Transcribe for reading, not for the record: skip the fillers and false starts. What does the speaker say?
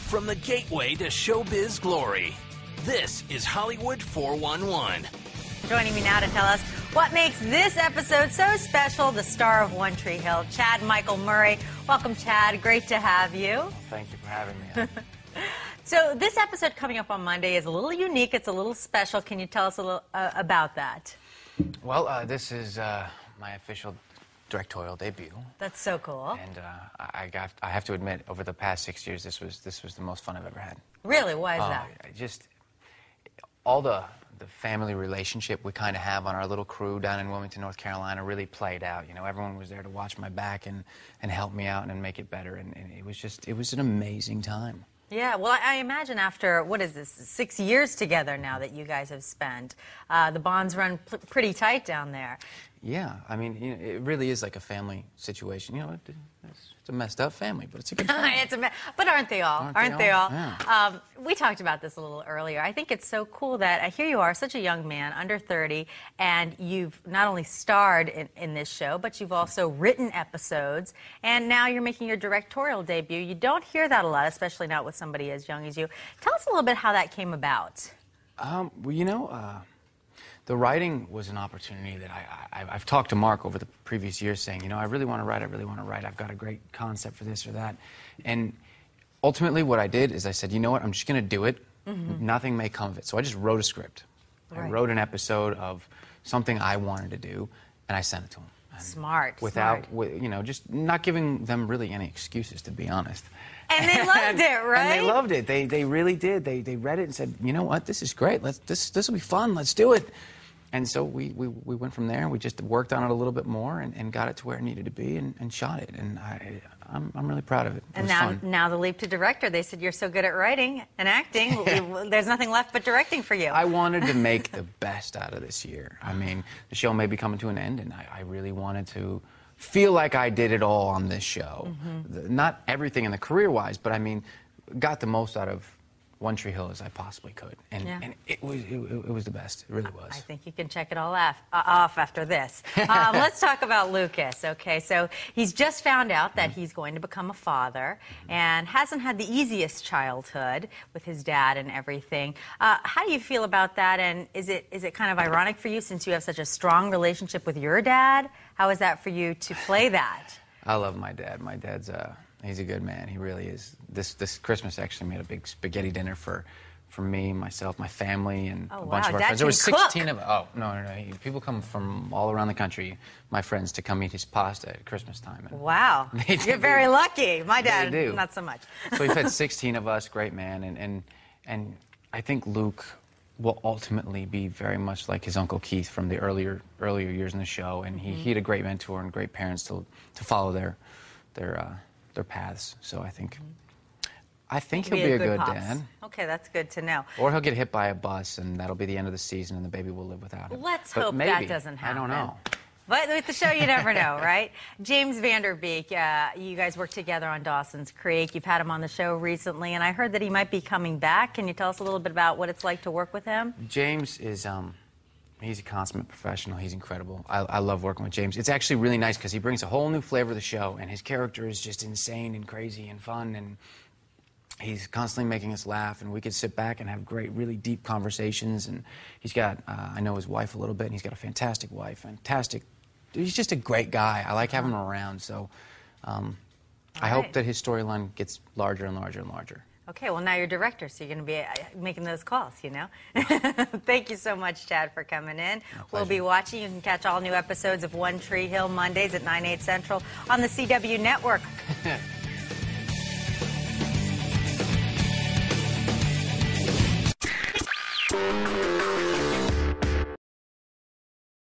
from the gateway to showbiz glory. This is Hollywood 411. Joining me now to tell us what makes this episode so special, the star of One Tree Hill, Chad Michael Murray. Welcome, Chad. Great to have you. Thank you for having me. So this episode coming up on Monday is a little unique. It's a little special. Can you tell us a little about that? Well, this is my official directorial debut. That's so cool. And I have to admit, over the past 6 years, this was the most fun I've ever had. Really? Why is that? Just all the family relationship we kind of have on our little crew down in Wilmington, North Carolina, really played out. You know, everyone was there to watch my back and help me out and make it better. And it was an amazing time. Yeah, well, I imagine after, what is this, 6 years together now that you guys have spent, the bonds run pretty tight down there. Yeah, I mean, you know, it really is like a family situation. You know, it's a messed up family, but it's a good family. But aren't they all? Aren't they all? Yeah. We talked about this a little earlier. I think it's so cool that here you are, such a young man, under 30, and you've not only starred in this show, but you've also written episodes, and now you're making your directorial debut. You don't hear that a lot, especially not with somebody as young as you. Tell us a little bit how that came about. Well, you know, the writing was an opportunity that I've talked to Mark over the previous years saying, you know, I really want to write, I've got a great concept for this or that. And ultimately what I did is I said, you know what, I'm just going to do it. Mm-hmm. Nothing may come of it. So I just wrote a script. Right. I wrote an episode of something I wanted to do, and I sent it to him. Smart. Without, you know, just not giving them really any excuses, to be honest. And they loved it, right? And they loved it. They really did. They read it and said, you know what, this is great. This will be fun. Let's do it. And so we went from there. We just worked on it a little bit more and got it to where it needed to be and shot it. And I'm really proud of it. It was fun. Now the leap to director. They said you're so good at writing and acting. There's nothing left but directing for you. I wanted to make the best out of this year. I mean, the show may be coming to an end, and I really wanted to feel like I did it all on this show. Mm-hmm. Not everything in the career-wise, but I mean, got the most out of One Tree Hill as I possibly could, and it was the best. It really was. I think you can check it all off after this. Let's talk about Lucas. Okay, so he's just found out that he's going to become a father, and hasn't had the easiest childhood with his dad and everything. How do you feel about that? And is it kind of ironic for you since you have such a strong relationship with your dad? How is that for you to play that? I love my dad. My dad's he's a good man. He really is. This Christmas actually made a big spaghetti dinner for me, myself, my family, and a bunch of our friends. There was 16 of us. Oh, no. People come from all around the country, my friends, to come eat his pasta at Christmas time. And wow. You're very lucky. My dad, not so much. So we've had 16 of us, great man, and I think Luke will ultimately be very much like his Uncle Keith from the earlier years in the show, and he had a great mentor and great parents to follow their paths. So I think he'll be a good dad. Okay, that's good to know. Or he'll get hit by a bus, and that'll be the end of the season, and the baby will live without him. Let's hope that doesn't happen. I don't know. But with the show, you never know, right? James Van Der Beek, you guys work together on Dawson's Creek. You've had him on the show recently, and I heard that he might be coming back. Can you tell us a little bit about what it's like to work with him? James is, he's a consummate professional. He's incredible. I love working with James. It's actually really nice because he brings a whole new flavor to the show, and his character is just insane and crazy and fun, and he's constantly making us laugh, and we could sit back and have great, really deep conversations. And he's got, I know his wife a little bit, and he's got a fantastic wife, he's just a great guy. I like having him around, so I hope that his storyline gets larger and larger and larger. Okay, well, now you're director, so you're going to be making those calls, you know? Thank you so much, Chad, for coming in. We'll be watching. You can catch all new episodes of One Tree Hill Mondays at 9, 8 Central on the CW Network.